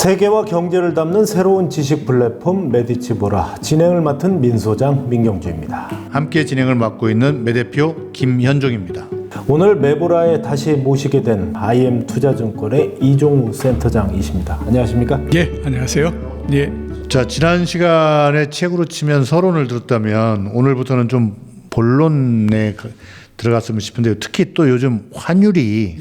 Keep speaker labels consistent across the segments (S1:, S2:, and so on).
S1: 세계와 경제를 담는 새로운 지식 플랫폼 메디치보라 진행을 맡은 민소장 민경주입니다.
S2: 함께 진행을 맡고 있는 매대표 김현종입니다.
S1: 오늘 메보라에 다시 모시게 된 IM투자증권의 이종우 센터장이십니다. 안녕하십니까?
S3: 예, 안녕하세요. 예.
S2: 자, 지난 시간에 책으로 치면 서론을 들었다면 오늘부터는 좀 본론에 들어갔으면 싶은데요. 특히 또 요즘 환율이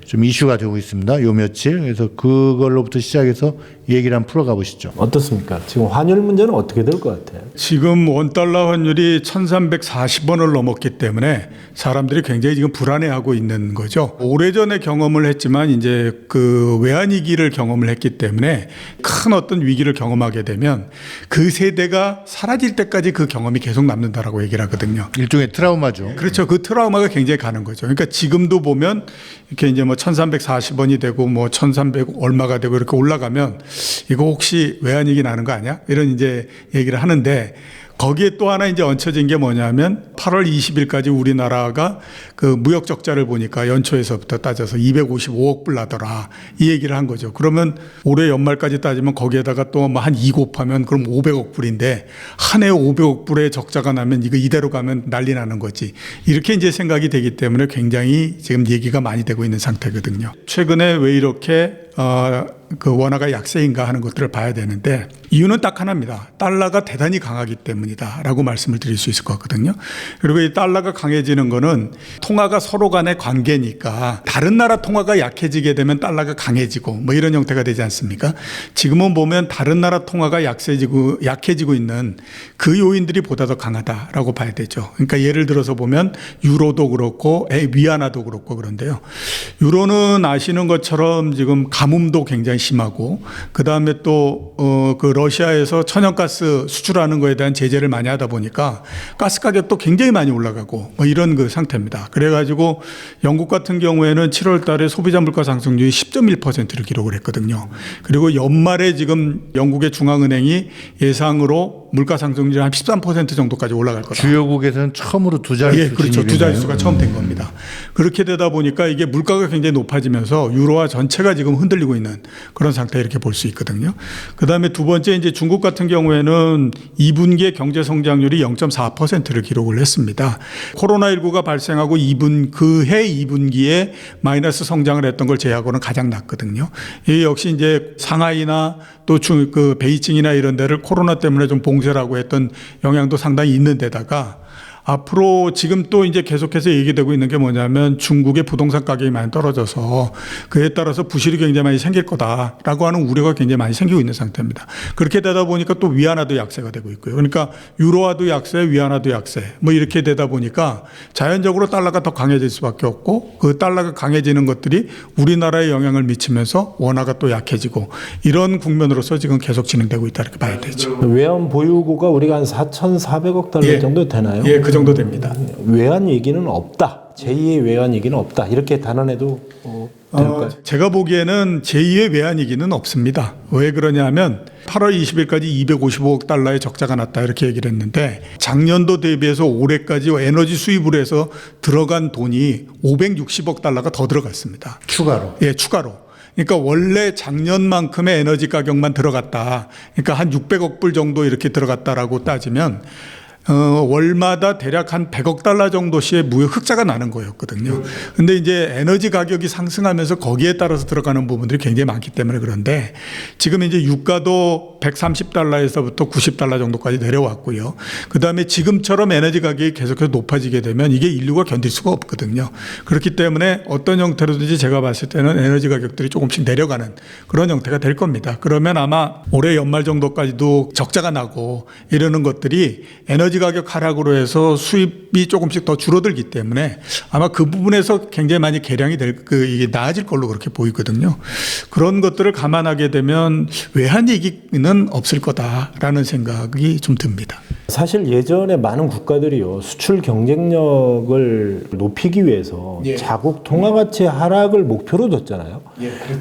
S2: 좀 이슈가 되고 있습니다. 요 며칠. 그래서 그걸로부터 시작해서 얘기를 한번 풀어가 보시죠.
S1: 어떻습니까? 지금 환율 문제는 어떻게 될 것 같아요?
S3: 지금 원달러 환율이 1340원을 넘었기 때문에 사람들이 굉장히 지금 불안해하고 있는 거죠. 오래전에 경험을 했지만 이제 그 외환위기를 경험을 했기 때문에 큰 어떤 위기를 경험하게 되면 그 세대가 사라질 때까지 그 경험이 계속 남는다라고 얘기를 하거든요.
S2: 일종의 트라우마죠.
S3: 그렇죠. 그 트라우마가 굉장히 가는 거죠. 그러니까 지금도 보면 이렇게 이제 뭐 1340원이 되고 뭐 1300 얼마가 되고 이렇게 올라가면 이거 혹시 외환위기 나는 거 아니야? 이런 이제 얘기를 하는데 거기에 또 하나 이제 얹혀진 게 뭐냐면 8월 20일까지 우리나라가 그 무역 적자를 보니까 연초에서부터 따져서 255억 불 나더라. 이 얘기를 한 거죠. 그러면 올해 연말까지 따지면 거기에다가 또 뭐 한 2 곱하면 그럼 500억 불인데 한 해 500억 불의 적자가 나면 이거 이대로 가면 난리 나는 거지. 이렇게 이제 생각이 되기 때문에 굉장히 지금 얘기가 많이 되고 있는 상태거든요. 최근에 왜 이렇게 그 원화가 약세인가 하는 것들을 봐야 되는데 이유는 딱 하나입니다. 달러가 대단히 강하기 때문이다라고 말씀을 드릴 수 있을 것 같거든요. 그리고 이 달러가 강해지는 거는 통화가 서로 간의 관계니까 다른 나라 통화가 약해지게 되면 달러가 강해지고 뭐 이런 형태가 되지 않습니까? 지금은 보면 다른 나라 통화가 약해지고 있는 그 요인들이 보다 더 강하다라고 봐야 되죠. 그러니까 예를 들어서 보면 유로도 그렇고 위안화도 그렇고 그런데요. 유로는 아시는 것처럼 지금 가뭄도 굉장히 심하고 그 다음에 또 그 러시아에서 천연가스 수출하는 거에 대한 제재를 많이 하다 보니까 가스 가격도 굉장히 많이 올라가고 뭐 이런 그 상태입니다. 그래가지고 영국 같은 경우에는 7월 달에 소비자 물가 상승률이 10.1%를 기록을 했거든요. 그리고 연말에 지금 영국의 중앙은행이 예상으로 물가 상승률이 한 13% 정도까지 올라갈 거다.
S2: 주요국에서는 처음으로 두 자릿수.
S3: 예, 그렇죠. 두 자릿수가 처음 된 겁니다. 그렇게 되다 보니까 이게 물가가 굉장히 높아지면서 유로화 전체가 지금 흔들리고 있는 그런 상태 이렇게 볼 수 있거든요. 그다음에 두 번째 이제 중국 같은 경우에는 2분기의 경제 성장률이 0.4%를 기록을 했습니다. 코로나19가 발생하고 그해 2분기에 마이너스 성장을 했던 걸 제외하고는 가장 낮거든요. 이 역시 이제 상하이나 또 그 베이징이나 이런 데를 코로나 때문에 좀 봉쇄라고 했던 영향도 상당히 있는 데다가 앞으로 지금 또 이제 계속해서 얘기되고 있는 게 뭐냐면 중국의 부동산 가격이 많이 떨어져서 그에 따라서 부실이 굉장히 많이 생길 거다라고 하는 우려가 굉장히 많이 생기고 있는 상태입니다. 그렇게 되다 보니까 또 위안화도 약세가 되고 있고요. 그러니까 유로화도 약세, 위안화도 약세 뭐 이렇게 되다 보니까 자연적으로 달러가 더 강해질 수밖에 없고 그 달러가 강해지는 것들이 우리나라에 영향을 미치면서 원화가 또 약해지고 이런 국면으로서 지금 계속 진행되고 있다 이렇게 봐야 되죠.
S1: 외환 보유고가 우리가 한 4,400억 달러 정도 되나요?
S3: 예, 그 정도 됩니다.
S1: 외환 얘기는 없다. 제2의 외환 얘기는 없다. 이렇게 단언해도 될까요?
S3: 제가 보기에는 제2의 외환위기는 없습니다. 왜 그러냐면 8월 20일까지 255억 달러의 적자가 났다 이렇게 얘기를 했는데 작년도 대비해서 올해까지 에너지 수입으로 해서 들어간 돈이 560억 달러가 더 들어갔습니다.
S2: 추가로.
S3: 예, 추가로. 그러니까 원래 작년만큼의 에너지 가격만 들어갔다. 그러니까 한 600억 불 정도 이렇게 들어갔다라고 따지면 월마다 대략 한 100억 달러 정도씩의 무역 흑자가 나는 거였거든요. 근데 이제 에너지 가격이 상승하면서 거기에 따라서 들어가는 부분들이 굉장히 많기 때문에 그런데 지금 이제 유가도 130달러에서부터 90달러 정도까지 내려왔고요. 그 다음에 지금처럼 에너지 가격이 계속해서 높아지게 되면 이게 인류가 견딜 수가 없거든요. 그렇기 때문에 어떤 형태로든지 제가 봤을 때는 에너지 가격들이 조금씩 내려가는 그런 형태가 될 겁니다. 그러면 아마 올해 연말 정도까지도 적자가 나고 이러는 것들이 에너지 가격 하락으로 해서 수입이 조금씩 더 줄어들기 때문에 아마 그 부분에서 굉장히 많이 개량이 이게 나아질 걸로 그렇게 보이거든요. 그런 것들을 감안하게 되면 외환위기는 없을 거다라는 생각이 좀 듭니다.
S1: 사실 예전에 많은 국가들이요 수출 경쟁력을 높이기 위해서 자국 통화 가치 하락을 목표로 뒀잖아요.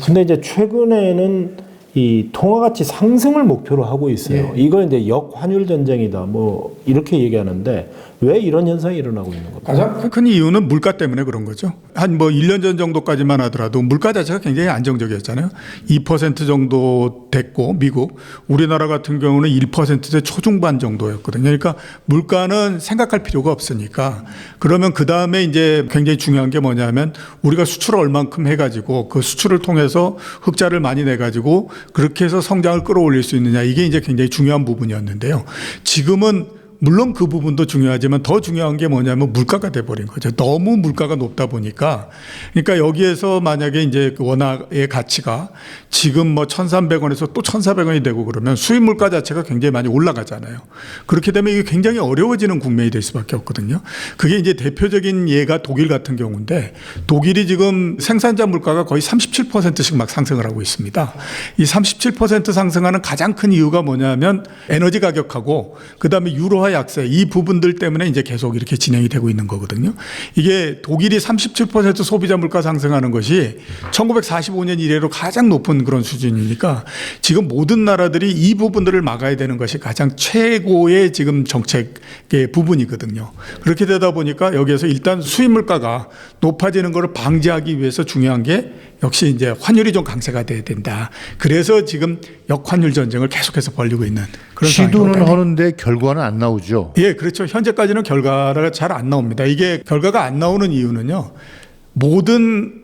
S1: 근데 이제 최근에는 이 통화 가치 상승을 목표로 하고 있어요. 이걸 이제 역환율 전쟁이다 뭐 이렇게 얘기하는데 왜 이런 현상이 일어나고 있는 겁니까?
S3: 가장 큰 이유는 물가 때문에 그런 거죠. 한 뭐 1년 전 정도까지만 하더라도 물가 자체가 굉장히 안정적이었잖아요. 2% 정도 됐고 미국, 우리나라 같은 경우는 1%대 초중반 정도였거든요. 그러니까 물가는 생각할 필요가 없으니까 그러면 그 다음에 이제 굉장히 중요한 게 뭐냐면 우리가 수출을 얼만큼 해가지고 그 수출을 통해서 흑자를 많이 내가지고 그렇게 해서 성장을 끌어올릴 수 있느냐 이게 이제 굉장히 중요한 부분이었는데요. 지금은 물론 그 부분도 중요하지만 더 중요한 게 뭐냐면 물가가 돼버린 거죠. 너무 물가가 높다 보니까 그러니까 여기에서 만약에 이제 그 원화의 가치가 지금 뭐 1,300원에서 또 1,400원이 되고 그러면 수입 물가 자체가 굉장히 많이 올라가잖아요. 그렇게 되면 이게 굉장히 어려워지는 국면이 될 수밖에 없거든요. 그게 이제 대표적인 예가 독일 같은 경우인데 독일이 지금 생산자 물가가 거의 37%씩 막 상승을 하고 있습니다. 이 37% 상승하는 가장 큰 이유가 뭐냐면 에너지 가격하고 그다음에 유로화 약세 이 부분들 때문에 이제 계속 이렇게 진행이 되고 있는 거거든요. 이게 독일이 37% 소비자 물가 상승하는 것이 1945년 이래로 가장 높은 그런 수준이니까 지금 모든 나라들이 이 부분들을 막아야 되는 것이 가장 최고의 지금 정책의 부분이거든요. 그렇게 되다 보니까 여기에서 일단 수입 물가가 높아지는 것을 방지하기 위해서 중요한 게 역시 이제 환율이 좀 강세가 돼야 된다. 그래서 지금 역환율 전쟁을 계속해서 벌이고 있는 그런
S2: 시도는 하는데 결과는 안 나오죠.
S3: 예, 그렇죠. 현재까지는 결과가 잘 안 나옵니다. 이게 결과가 안 나오는 이유는요. 모든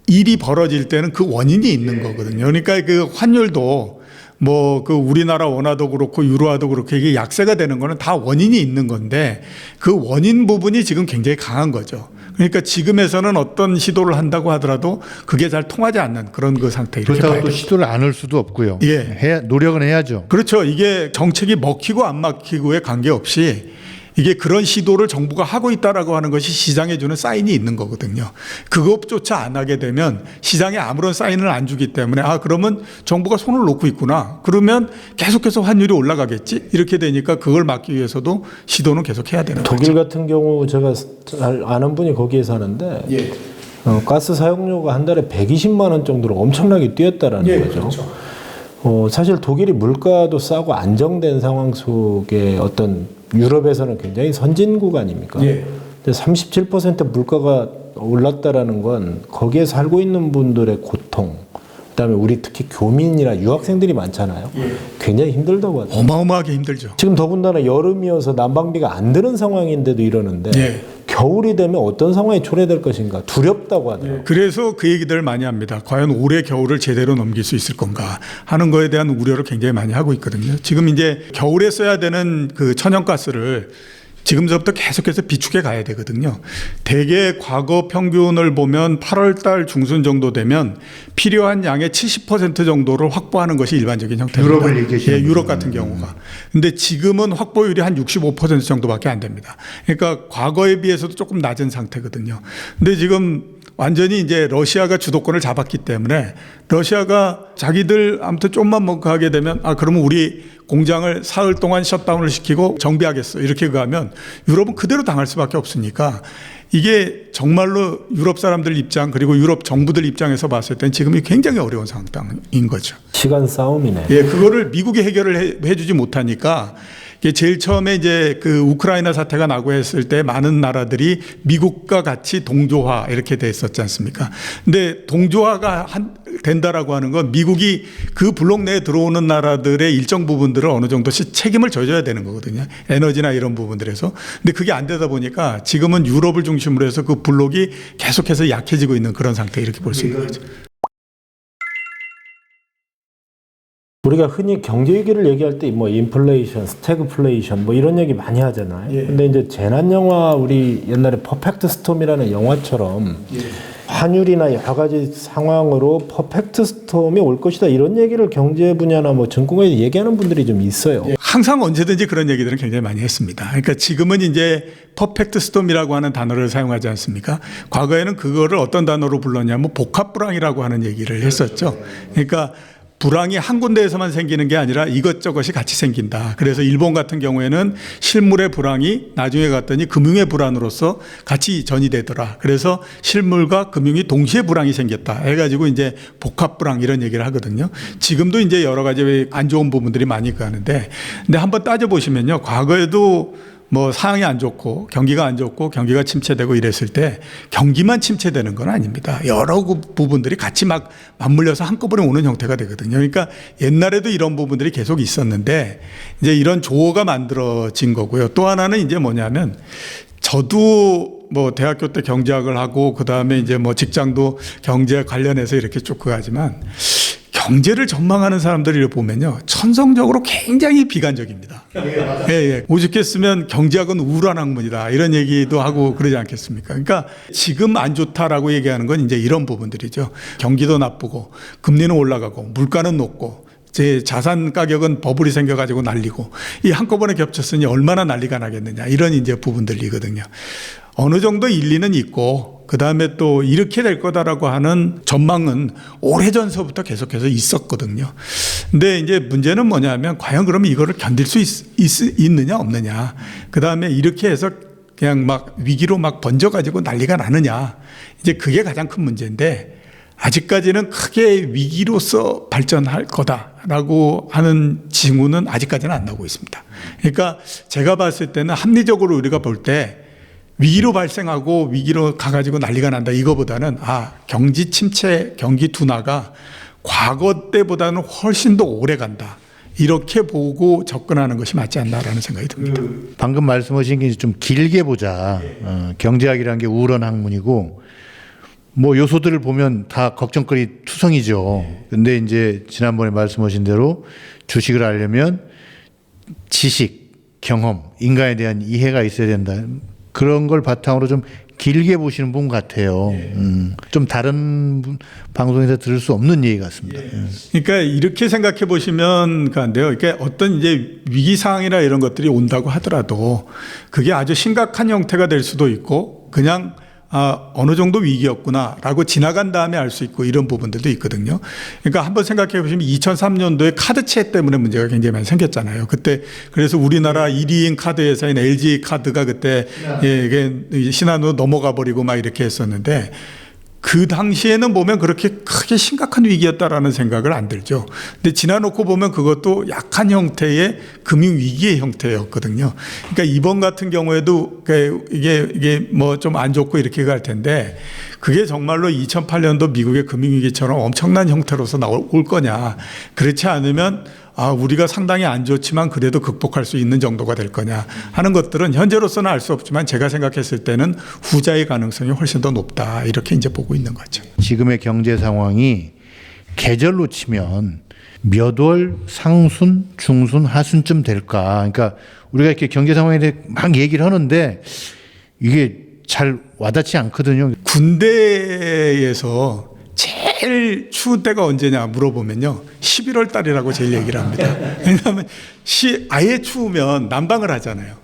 S3: 일이 벌어질 때는 그 원인이 있는 거거든요. 그러니까 그 환율도 뭐 그 우리나라 원화도 그렇고 유로화도 그렇고 이게 약세가 되는 거는 다 원인이 있는 건데 그 원인 부분이 지금 굉장히 강한 거죠. 그러니까 지금에서는 어떤 시도를 한다고 하더라도 그게 잘 통하지 않는 그런 그 상태.
S2: 그렇다고 또 시도를 안 할 수도 없고요.
S3: 예.
S2: 노력은 해야죠.
S3: 그렇죠. 이게 정책이 먹히고 안 먹히고에 관계없이 이게 그런 시도를 정부가 하고 있다라고 하는 것이 시장에 주는 사인이 있는 거거든요. 그것조차 안 하게 되면 시장에 아무런 사인을 안 주기 때문에 그러면 정부가 손을 놓고 있구나. 그러면 계속해서 환율이 올라가겠지. 이렇게 되니까 그걸 막기 위해서도 시도는 계속 해야 되는 거죠.
S1: 독일 같은 경우 제가 잘 아는 분이 거기에 사는데
S3: 예.
S1: 가스 사용료가 한 달에 120만 원 정도로 엄청나게 뛰었다라는
S3: 예,
S1: 거죠.
S3: 그렇죠.
S1: 사실 독일이 물가도 싸고 안정된 상황 속에 어떤 유럽에서는 굉장히 선진국 아닙니까?
S3: 예.
S1: 근데 37% 물가가 올랐다라는 건 거기에 살고 있는 분들의 고통, 그다음에 우리 특히 교민이나 유학생들이 많잖아요.
S3: 예.
S1: 굉장히 힘들다고 하죠.
S3: 어마어마하게 힘들죠.
S1: 지금 더군다나 여름이어서 난방비가 안 드는 상황인데도 이러는데
S3: 예.
S1: 겨울이 되면 어떤 상황이 초래될 것인가 두렵다고 하더라고요.
S3: 그래서 그 얘기들을 많이 합니다. 과연 올해 겨울을 제대로 넘길 수 있을 건가 하는 거에 대한 우려를 굉장히 많이 하고 있거든요. 지금 이제 겨울에 써야 되는 그 천연가스를 지금서부터 계속해서 비축해 가야 되거든요. 대개 과거 평균을 보면 8월 달 중순 정도 되면 필요한 양의 70% 정도를 확보하는 것이 일반적인 형태입니다.
S2: 유럽을 얘기하시는
S3: 예, 유럽 같은 경우가. 근데 지금은 확보율이 한 65% 정도밖에 안 됩니다. 그러니까 과거에 비해서도 조금 낮은 상태거든요. 근데 지금 완전히 이제 러시아가 주도권을 잡았기 때문에 러시아가 자기들 아무튼 좀만 뭔가 하게 되면 그러면 우리 공장을 사흘 동안 셧다운을 시키고 정비하겠어. 이렇게 가면 유럽은 그대로 당할 수밖에 없으니까 이게 정말로 유럽 사람들 입장 그리고 유럽 정부들 입장에서 봤을 땐 지금이 굉장히 어려운 상황인 거죠.
S1: 시간 싸움이네.
S3: 예, 그거를 미국이 해결을 해주지 못하니까 이게 제일 처음에 이제 그 우크라이나 사태가 나고 했을 때 많은 나라들이 미국과 같이 동조화 이렇게 됐었지 않습니까? 근데 동조화가 된다라고 하는 건 미국이 그 블록 내에 들어오는 나라들의 일정 부분들을 어느 정도씩 책임을 져줘야 되는 거거든요. 에너지나 이런 부분들에서. 근데 그게 안 되다 보니까 지금은 유럽을 중심으로 해서 그 블록이 계속해서 약해지고 있는 그런 상태 이렇게 볼 수 있는 거죠.
S1: 우리가 흔히 경제 위기를 얘기할 때 뭐 인플레이션, 스태그플레이션 뭐 이런 얘기 많이 하잖아요.
S3: 예.
S1: 근데 이제 재난 영화 우리 옛날에 퍼펙트 스톰이라는 영화처럼 환율이나 여러 가지 상황으로 퍼펙트 스톰이 올 것이다 이런 얘기를 경제 분야나 뭐 증권가에서 얘기하는 분들이 좀 있어요.
S3: 항상 언제든지 그런 얘기들은 굉장히 많이 했습니다. 그러니까 지금은 이제 퍼펙트 스톰이라고 하는 단어를 사용하지 않습니까? 과거에는 그거를 어떤 단어로 불렀냐면 복합불황이라고 하는 얘기를 했었죠. 그러니까 불황이 한 군데에서만 생기는 게 아니라 이것저것이 같이 생긴다. 그래서 일본 같은 경우에는 실물의 불황이 나중에 갔더니 금융의 불안으로서 같이 전이되더라. 그래서 실물과 금융이 동시에 불황이 생겼다. 해가지고 이제 복합불황 이런 얘기를 하거든요. 지금도 이제 여러 가지 안 좋은 부분들이 많이 가는데, 근데 한번 따져보시면요. 과거에도 뭐 상황이 안 좋고 경기가 안 좋고 경기가 침체되고 이랬을 때 경기만 침체되는 건 아닙니다. 여러 부분들이 같이 막 맞물려서 한꺼번에 오는 형태가 되거든요. 그러니까 옛날에도 이런 부분들이 계속 있었는데 이제 이런 조어가 만들어진 거고요. 또 하나는 이제 뭐냐면 저도 뭐 대학교 때 경제학을 하고 그다음에 이제 뭐 직장도 경제 관련해서 이렇게 쭉 하지만 경제를 전망하는 사람들을 보면요, 천성적으로 굉장히 비관적입니다. 예. 오죽했으면 경제학은 우울한 학문이다 이런 얘기도 하고 그러지 않겠습니까? 그러니까 지금 안 좋다라고 얘기하는 건 이제 이런 부분들이죠. 경기도 나쁘고 금리는 올라가고 물가는 높고 제 자산 가격은 버블이 생겨가지고 난리고 이 한꺼번에 겹쳤으니 얼마나 난리가 나겠느냐 이런 이제 부분들이거든요. 어느 정도 일리는 있고 그 다음에 또 이렇게 될 거다라고 하는 전망은 오래전서부터 계속해서 있었거든요. 근데 이제 문제는 뭐냐면 과연 그러면 이거를 견딜 수 있느냐 없느냐. 그 다음에 이렇게 해서 그냥 막 위기로 막 번져가지고 난리가 나느냐. 이제 그게 가장 큰 문제인데 아직까지는 크게 위기로서 발전할 거다라고 하는 징후는 아직까지는 안 나오고 있습니다. 그러니까 제가 봤을 때는 합리적으로 우리가 볼 때 위기로 발생하고 위기로 가가지고 난리가 난다 이거보다는 경기 침체, 경기 둔화가 과거 때보다는 훨씬 더 오래 간다. 이렇게 보고 접근하는 것이 맞지 않나라는 생각이 듭니다.
S2: 방금 말씀하신 게 좀 길게 보자. 경제학이라는 게 우울한 학문이고 뭐 요소들을 보면 다 걱정거리 투성이죠. 근데 이제 지난번에 말씀하신 대로 주식을 알려면 지식, 경험, 인간에 대한 이해가 있어야 된다. 그런 걸 바탕으로 좀 길게 보시는 분 같아요. 좀 다른 방송에서 들을 수 없는 얘기 같습니다.
S3: 그러니까 이렇게 생각해 보시면 안 돼요. 그러니까 어떤 이제 위기 상황이나 이런 것들이 온다고 하더라도 그게 아주 심각한 형태가 될 수도 있고 그냥 어느 정도 위기였구나라고 지나간 다음에 알 수 있고 이런 부분들도 있거든요. 그러니까 한번 생각해 보시면 2003년도에 카드채 때문에 문제가 굉장히 많이 생겼잖아요. 그때 그래서 우리나라 1위인 카드 회사인 LG 카드가 그때 이게 신한으로 넘어가 버리고 막 이렇게 했었는데 그 당시에는 보면 그렇게 크게 심각한 위기였다라는 생각을 안 들죠. 근데 지나놓고 보면 그것도 약한 형태의 금융위기의 형태였거든요. 그러니까 이번 같은 경우에도 이게 뭐 좀 안 좋고 이렇게 갈 텐데 그게 정말로 2008년도 미국의 금융위기처럼 엄청난 형태로서 나올 거냐. 그렇지 않으면 우리가 상당히 안 좋지만 그래도 극복할 수 있는 정도가 될 거냐 하는 것들은 현재로서는 알 수 없지만 제가 생각했을 때는 후자의 가능성이 훨씬 더 높다 이렇게 이제 보고 있는 거죠.
S2: 지금의 경제 상황이 계절로 치면 몇 월 상순, 중순, 하순쯤 될까? 그러니까 우리가 이렇게 경제 상황에 대해 막 얘기를 하는데 이게 잘 와닿지 않거든요.
S3: 군대에서 제일 추운 때가 언제냐 물어보면요 11월 달이라고 제일 얘기를 합니다. 왜냐하면 아예 추우면 난방을 하잖아요.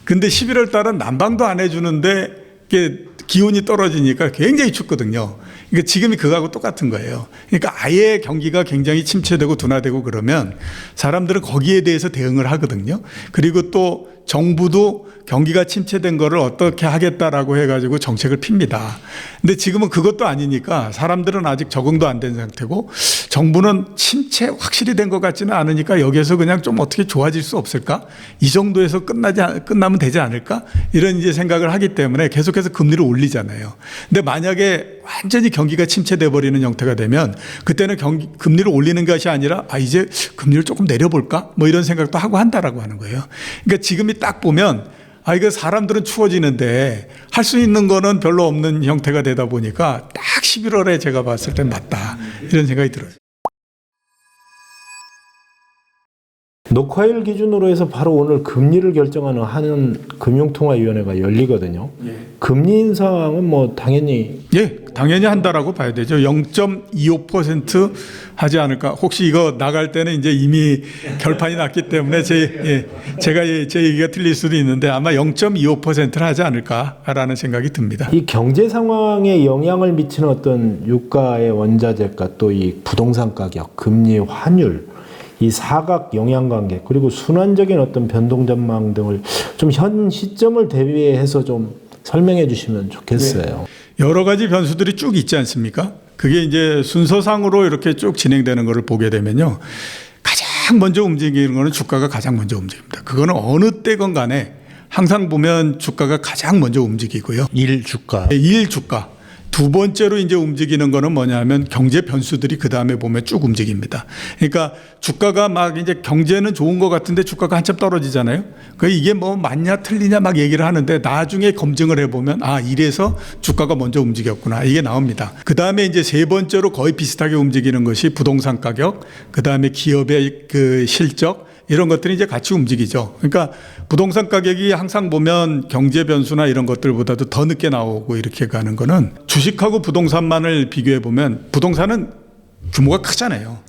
S3: 근데 11월 달은 난방도 안 해주는데 이게 기온이 떨어지니까 굉장히 춥거든요. 그러니까 지금이 그거하고 똑같은 거예요. 그러니까 아예 경기가 굉장히 침체되고 둔화되고 그러면 사람들은 거기에 대해서 대응을 하거든요. 그리고 또 정부도 경기가 침체된 거를 어떻게 하겠다라고 해가지고 정책을 핍니다. 근데 지금은 그것도 아니니까 사람들은 아직 적응도 안 된 상태고 정부는 침체 확실히 된 것 같지는 않으니까 여기에서 그냥 좀 어떻게 좋아질 수 없을까? 이 정도에서 끝나면 되지 않을까? 이런 이제 생각을 하기 때문에 계속해서 금리를 올리잖아요. 근데 만약에 완전히 경기가 침체돼 버리는 형태가 되면 그때는 금리를 올리는 것이 아니라 이제 금리를 조금 내려볼까? 뭐 이런 생각도 하고 한다라고 하는 거예요. 그러니까 지금이 딱 보면 이거 사람들은 추워지는데 할 수 있는 거는 별로 없는 형태가 되다 보니까 딱 11월에 제가 봤을 땐 맞다 이런 생각이 들어요.
S1: 녹화일 기준으로 해서 바로 오늘 금리를 결정하는 한은금융통화위원회가 열리거든요. 금리 인상은 뭐 당연히
S3: 당연히 한다라고 봐야 되죠. 0.25% 하지 않을까. 혹시 이거 나갈 때는 이제 이미 결판이 났기 때문에 제 얘기가 틀릴 수도 있는데 아마 0.25%를 하지 않을까라는 생각이 듭니다.
S1: 이 경제 상황에 영향을 미치는 어떤 유가의 원자재가 또 이 부동산 가격, 금리, 환율 이 사각 영향관계 그리고 순환적인 어떤 변동 전망 등을 좀 현 시점을 대비해서 좀 설명해 주시면 좋겠어요.
S3: 여러 가지 변수들이 쭉 있지 않습니까? 그게 이제 순서상으로 이렇게 쭉 진행되는 것을 보게 되면요. 가장 먼저 움직이는 거는 주가가 가장 먼저 움직입니다. 그거는 어느 때건 간에 항상 보면 주가가 가장 먼저 움직이고요.
S2: 일주가.
S3: 일주가. 두 번째로 이제 움직이는 거는 뭐냐면 경제 변수들이 그 다음에 보면 쭉 움직입니다. 그러니까 주가가 막 이제 경제는 좋은 것 같은데 주가가 한참 떨어지잖아요. 그 이게 뭐 맞냐 틀리냐 막 얘기를 하는데 나중에 검증을 해보면 아, 이래서 주가가 먼저 움직였구나. 이게 나옵니다. 그 다음에 이제 세 번째로 거의 비슷하게 움직이는 것이 부동산 가격, 그 다음에 기업의 그 실적, 이런 것들이 이제 같이 움직이죠. 그러니까 부동산 가격이 항상 보면 경제 변수나 이런 것들보다도 더 늦게 나오고 이렇게 가는 거는 주식하고 부동산만을 비교해 보면 부동산은 규모가 크잖아요.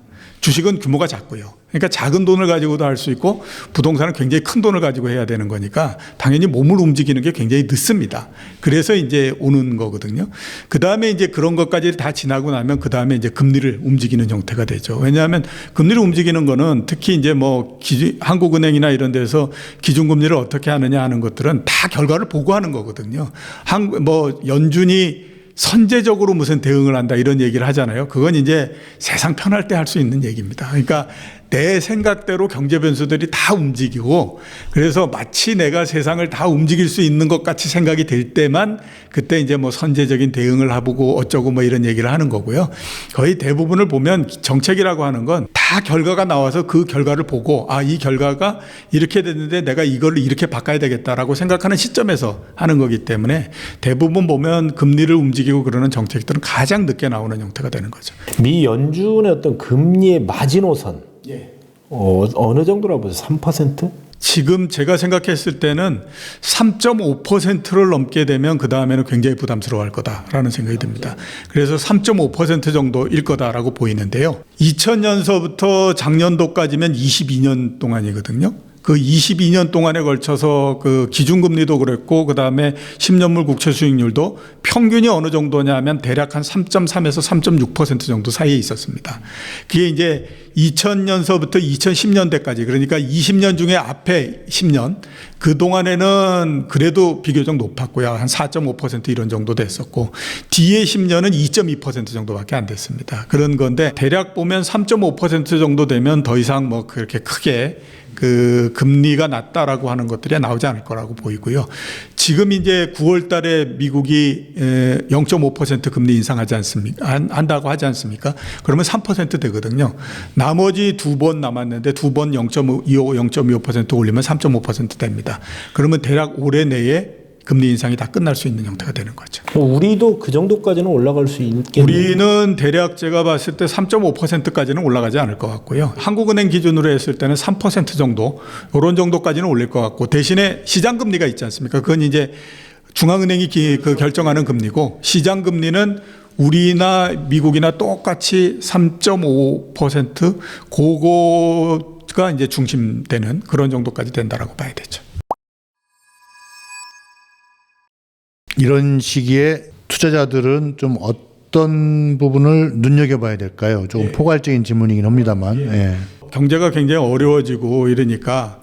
S3: 주식은 규모가 작고요. 그러니까 작은 돈을 가지고도 할 수 있고 부동산은 굉장히 큰 돈을 가지고 해야 되는 거니까 당연히 몸을 움직이는 게 굉장히 늦습니다. 그래서 이제 오는 거거든요. 그 다음에 이제 그런 것까지 다 지나고 나면 그 다음에 이제 금리를 움직이는 형태가 되죠. 왜냐하면 금리를 움직이는 거는 특히 이제 뭐 한국은행이나 이런 데서 기준금리를 어떻게 하느냐 하는 것들은 다 결과를 보고 하는 거거든요. 뭐 연준이 선제적으로 무슨 대응을 한다 이런 얘기를 하잖아요. 그건 이제 세상 편할 때 할 수 있는 얘기입니다. 그러니까 내 생각대로 경제 변수들이 다 움직이고 그래서 마치 내가 세상을 다 움직일 수 있는 것 같이 생각이 될 때만 그때 이제 뭐 선제적인 대응을 해보고 어쩌고 뭐 이런 얘기를 하는 거고요. 거의 대부분을 보면 정책이라고 하는 건 다 결과가 나와서 그 결과를 보고 아, 이 결과가 이렇게 됐는데 내가 이걸 이렇게 바꿔야 되겠다라고 생각하는 시점에서 하는 거기 때문에 대부분 보면 금리를 움직이고 그러는 정책들은 가장 늦게 나오는 형태가 되는 거죠.
S1: 미 연준의 어떤 금리의 마지노선
S3: 예.
S1: 어느 정도라고 보세요? 3%?
S3: 지금 제가 생각했을 때는 3.5%를 넘게 되면 그 다음에는 굉장히 부담스러워할 거다라는 생각이 듭니다. 그래서 3.5% 정도일 거다라고 보이는데요. 2000년서부터 작년도까지면 22년 동안이거든요. 그 22년 동안에 걸쳐서 그 기준금리도 그랬고 그 다음에 10년물 국채 수익률도 평균이 어느 정도냐면 대략 한 3.3에서 3.6% 정도 사이에 있었습니다. 그게 이제 2000년서부터 2010년대까지 그러니까 20년 중에 앞에 10년 그 동안에는 그래도 비교적 높았고요. 한 4.5% 이런 정도 됐었고 뒤에 10년은 2.2% 정도밖에 안 됐습니다. 그런 건데 대략 보면 3.5% 정도 되면 더 이상 뭐 그렇게 크게 그 금리가 낮다라고 하는 것들이 나오지 않을 거라고 보이고요. 지금 이제 9월 달에 미국이 0.5% 금리 인상하지 않습니까? 한다고 하지 않습니까? 그러면 3% 되거든요. 나머지 두 번 남았는데 두 번 0.25, 0.25% 올리면 3.5% 됩니다. 그러면 대략 올해 내에 금리 인상이 다 끝날 수 있는 형태가 되는 거죠.
S1: 우리도 그 정도까지는 올라갈 수 있겠네요.
S3: 우리는 대략 제가 봤을 때 3.5%까지는 올라가지 않을 것 같고요. 한국은행 기준으로 했을 때는 3% 정도 이런 정도까지는 올릴 것 같고 대신에 시장금리가 있지 않습니까? 그건 이제 중앙은행이 그 결정하는 금리고 시장금리는 우리나 미국이나 똑같이 3.5% 그거가 이제 중심되는 그런 정도까지 된다라고 봐야 되죠.
S2: 이런 시기에 투자자들은 좀 어떤 부분을 눈여겨봐야 될까요? 조금 포괄적인 질문이긴 합니다만. 예.
S3: 경제가 굉장히 어려워지고 이러니까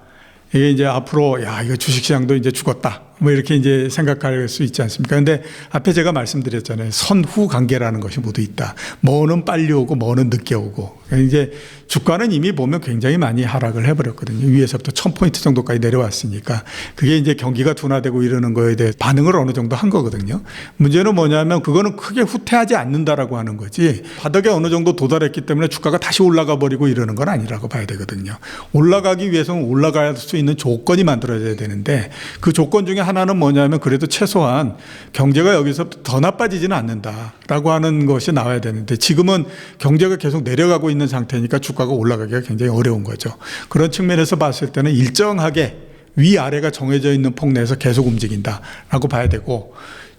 S3: 이게 이제 앞으로 야, 이거 주식시장도 이제 죽었다. 뭐 이렇게 이제 생각할 수 있지 않습니까? 근데 앞에 제가 말씀드렸잖아요. 선후 관계라는 것이 모두 있다. 뭐는 빨리 오고 뭐는 늦게 오고. 이제 주가는 이미 보면 굉장히 많이 하락을 해버렸거든요. 위에서부터 1000포인트 정도까지 내려왔으니까 그게 이제 경기가 둔화되고 이러는 거에 대해 반응을 어느 정도 한 거거든요. 문제는 뭐냐면 그거는 크게 후퇴하지 않는다라고 하는 거지 바닥에 어느 정도 도달했기 때문에 주가가 다시 올라가 버리고 이러는 건 아니라고 봐야 되거든요. 올라가기 위해서는 올라갈 수 있는 조건이 만들어져야 되는데 그 조건 중에 하나는 뭐냐면 그래도 최소한 경제가 여기서부터 더 나빠지지는 않는다라고 하는 것이 나와야 되는데 지금은 경제가 계속 내려가고 있는 상태니까 주가가 올라가기가 굉장히 어려운 거죠. 그런 측면에서 봤을 때는 일정하게 위아래가 정해져 있는 폭 내에서 계속 움직인다라고 봐야 되고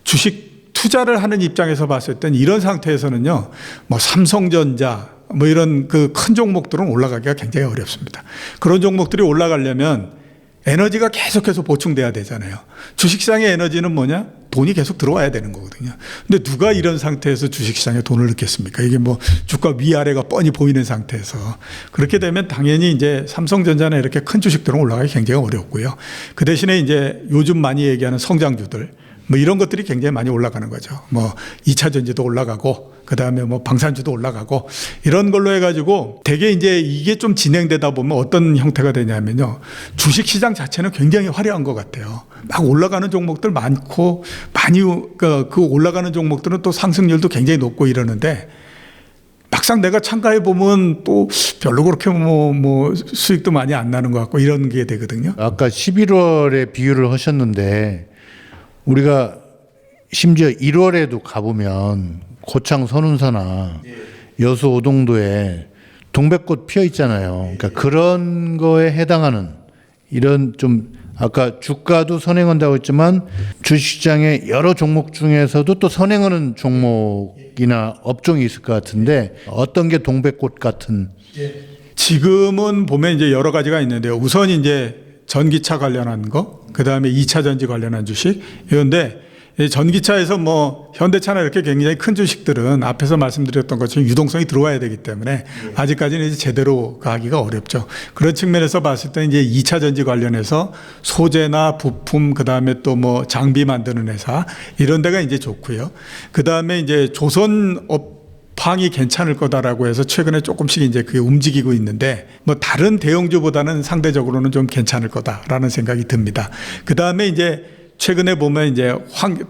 S3: 주식 투자를 하는 입장에서 봤을 땐 이런 상태에서는요, 뭐 삼성전자 뭐 이런 그 큰 종목들은 올라가기가 굉장히 어렵습니다. 그런 종목들이 올라가려면 에너지가 계속해서 보충돼야 되잖아요. 주식시장의 에너지는 뭐냐? 돈이 계속 들어와야 되는 거거든요. 근데 누가 이런 상태에서 주식시장에 돈을 넣겠습니까? 이게 뭐 주가 위아래가 뻔히 보이는 상태에서. 그렇게 되면 당연히 이제 삼성전자나 이렇게 큰 주식들은 올라가기 굉장히 어렵고요. 그 대신에 이제 요즘 많이 얘기하는 성장주들, 뭐 이런 것들이 굉장히 많이 올라가는 거죠. 뭐 2차 전지도 올라가고 그다음에 뭐 방산주도 올라가고 이런 걸로 해가지고 되게 이제 이게 좀 진행되다 보면 어떤 형태가 되냐면요. 주식 시장 자체는 굉장히 화려한 것 같아요. 막 올라가는 종목들 많고 많이 그 올라가는 종목들은 또 상승률도 굉장히 높고 이러는데 막상 내가 참가해 보면 또 별로 그렇게 뭐 수익도 많이 안 나는 것 같고 이런 게 되거든요.
S2: 아까 11월에 비유를 하셨는데 우리가 심지어 1월에도 가보면 고창 선운사나 여수 오동도에 동백꽃 피어 있잖아요. 그러니까 그런 거에 해당하는 이런 좀 아까 주가도 선행한다고 했지만 주식시장의 여러 종목 중에서도 또 선행하는 종목이나 업종이 있을 것 같은데 어떤 게 동백꽃 같은?
S3: 지금은 보면 이제 여러 가지가 있는데요. 우선 이제 전기차 관련한 거, 그 다음에 2차 전지 관련한 주식 이런데 전기차에서 뭐 현대차나 이렇게 굉장히 큰 주식들은 앞에서 말씀드렸던 것처럼 유동성이 들어와야 되기 때문에 아직까지는 이제 제대로 가기가 어렵죠. 그런 측면에서 봤을 때 이제 2차 전지 관련해서 소재나 부품 그다음에 또 뭐 장비 만드는 회사 이런 데가 이제 좋고요. 그다음에 이제 조선업 방이 괜찮을 거다라고 해서 최근에 조금씩 이제 그게 움직이고 있는데 뭐 다른 대형주보다는 상대적으로는 좀 괜찮을 거다라는 생각이 듭니다. 그다음에 이제 최근에 보면 이제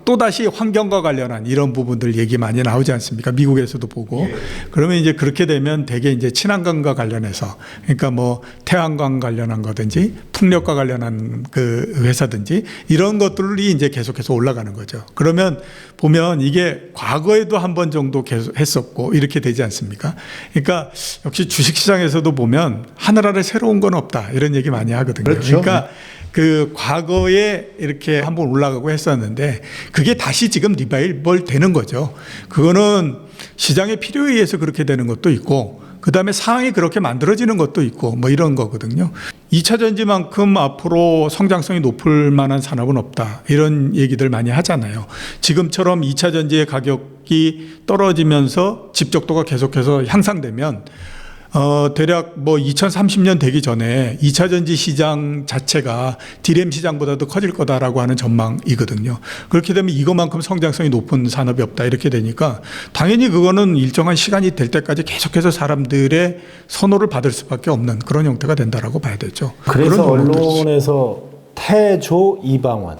S3: 또다시 환경과 관련한 이런 부분들 얘기 많이 나오지 않습니까? 미국에서도 보고. 그러면 이제 그렇게 되면 대개 이제 친환경과 관련해서 그러니까 뭐 태양광 관련한 거든지 풍력과 관련한 그 회사든지 이런 것들이 이제 계속해서 올라가는 거죠. 그러면 보면 이게 과거에도 한 번 정도 계속 했었고 이렇게 되지 않습니까? 그러니까 역시 주식시장에서도 보면 하늘 아래 새로운 건 없다 이런 얘기 많이 하거든요.
S2: 그렇죠.
S3: 그러니까 그 과거에 이렇게 한번 올라가고 했었는데 그게 다시 지금 리바이벌 되는 거죠. 그거는 시장의 필요에 의해서 그렇게 되는 것도 있고 그다음에 상황이 그렇게 만들어지는 것도 있고 뭐 이런 거거든요. 2차 전지만큼 앞으로 성장성이 높을 만한 산업은 없다. 이런 얘기들 많이 하잖아요. 지금처럼 2차 전지의 가격이 떨어지면서 집적도가 계속해서 향상되면 대략 뭐 2030년 되기 전에 2차 전지 시장 자체가 디램 시장보다도 커질 거다라고 하는 전망이거든요. 그렇게 되면 이것만큼 성장성이 높은 산업이 없다 이렇게 되니까 당연히 그거는 일정한 시간이 될 때까지 계속해서 사람들의 선호를 받을 수밖에 없는 그런 형태가 된다라고 봐야 되죠.
S1: 그래서 언론에서 태조 이방원,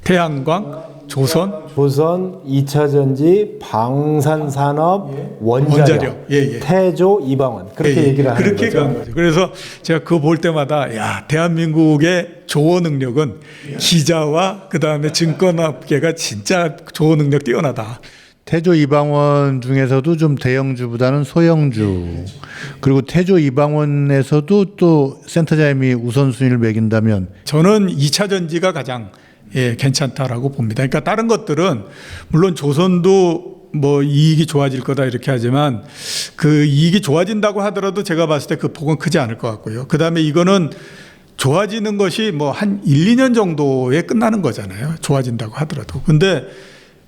S3: 태양광, 조선
S1: 2차 전지, 방산산업, 원자력, 태조 이방원 그렇게 얘기를 하는
S3: 그렇게
S1: 거죠.
S3: 간 거죠. 그래서 제가 그거 볼 때마다 야 대한민국의 조어 능력은 기자와 그다음에 증권업계가 진짜 조어 능력 뛰어나다.
S2: 태조 이방원 중에서도 좀 대형주보다는 소형주 그리고 태조 이방원에서도 또 센터장님이 우선순위를 매긴다면
S3: 저는 2차 전지가 가장 괜찮다라고 봅니다. 그러니까 다른 것들은 물론 조선도 뭐 이익이 좋아질 거다 이렇게 하지만 그 이익이 좋아진다고 하더라도 제가 봤을 때 그 폭은 크지 않을 것 같고요. 그다음에 이거는 좋아지는 것이 뭐 한 1, 2년 정도에 끝나는 거잖아요. 좋아진다고 하더라도. 근데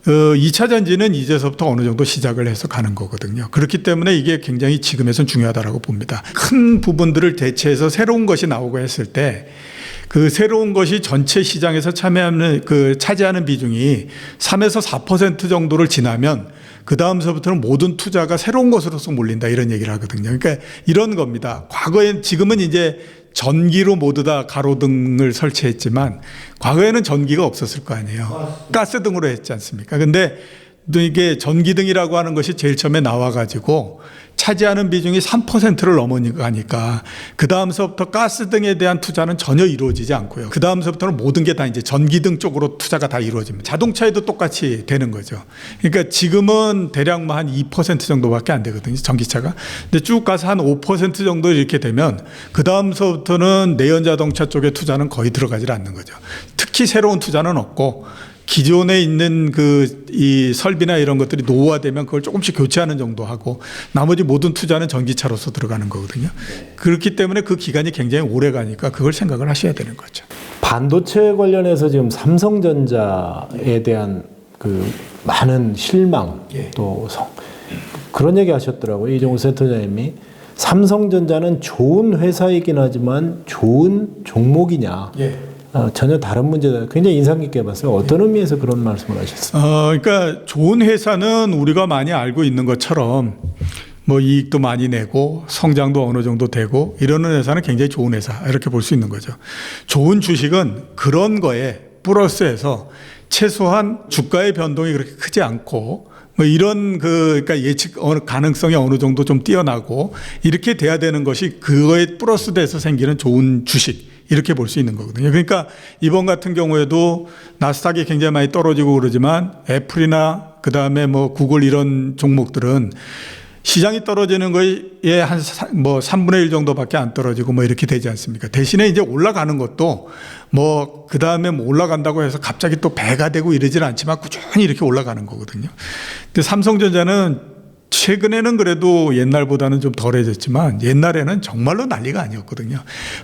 S3: 2차 전지는 이제서부터 어느 정도 시작을 해서 가는 거거든요. 그렇기 때문에 이게 굉장히 지금에선 중요하다라고 봅니다. 큰 부분들을 대체해서 새로운 것이 나오고 했을 때 그 새로운 것이 전체 시장에서 차지하는 비중이 3에서 4% 정도를 지나면 그 다음서부터는 모든 투자가 새로운 것으로서 몰린다 이런 얘기를 하거든요. 그러니까 이런 겁니다. 과거엔 지금은 이제 전기로 모두 다 가로등을 설치했지만 과거에는 전기가 없었을 거 아니에요. 가스등으로 했지 않습니까? 근데 이게 전기등이라고 하는 것이 제일 처음에 나와가지고 차지하는 비중이 3%를 넘어가니까 그 다음서부터 가스등에 대한 투자는 전혀 이루어지지 않고요. 그 다음서부터는 모든 게 다 이제 전기등 쪽으로 투자가 다 이루어집니다. 자동차에도 똑같이 되는 거죠. 그러니까 지금은 대략 뭐 한 2% 정도밖에 안 되거든요. 전기차가. 근데 쭉 가서 한 5% 정도 이렇게 되면 그 다음서부터는 내연 자동차 쪽에 투자는 거의 들어가지 않는 거죠. 특히 새로운 투자는 없고 기존에 있는 이 설비나 이런 것들이 노후화되면 그걸 조금씩 교체하는 정도 하고 나머지 모든 투자는 전기차로서 들어가는 거거든요. 그렇기 때문에 그 기간이 굉장히 오래 가니까 그걸 생각을 하셔야 되는 거죠.
S1: 반도체 관련해서 지금 삼성전자에 대한 그 많은 실망 또 그런 얘기 하셨더라고요. 이종우 센터장님이 삼성전자는 좋은 회사이긴 하지만 좋은 종목이냐. 전혀 다른 문제다. 굉장히 인상 깊게 봤어요. 어떤 의미에서 그런 말씀을 하셨어요?
S3: 그러니까 좋은 회사는 우리가 많이 알고 있는 것처럼 뭐 이익도 많이 내고 성장도 어느 정도 되고 이러는 회사는 굉장히 좋은 회사 이렇게 볼 수 있는 거죠. 좋은 주식은 그런 거에 플러스해서 최소한 주가의 변동이 그렇게 크지 않고 뭐 이런 그러니까 예측 가능성이 어느 정도 좀 뛰어나고 이렇게 돼야 되는 것이 그거에 플러스돼서 생기는 좋은 주식 이렇게 볼 수 있는 거거든요. 그러니까 이번 같은 경우에도 나스닥이 굉장히 많이 떨어지고 그러지만 애플이나 그다음에 뭐 구글 이런 종목들은 시장이 떨어지는 거에 한 뭐 3분의 1 정도밖에 안 떨어지고 뭐 이렇게 되지 않습니까? 대신에 이제 올라가는 것도 뭐 그다음에 뭐 올라간다고 해서 갑자기 또 배가 되고 이러지는 않지만 꾸준히 이렇게 올라가는 거거든요. 근데 삼성전자는 최근에는 그래도 옛날보다는 좀 덜해졌지만 옛날에는 정말로 난리가 아니었거든요.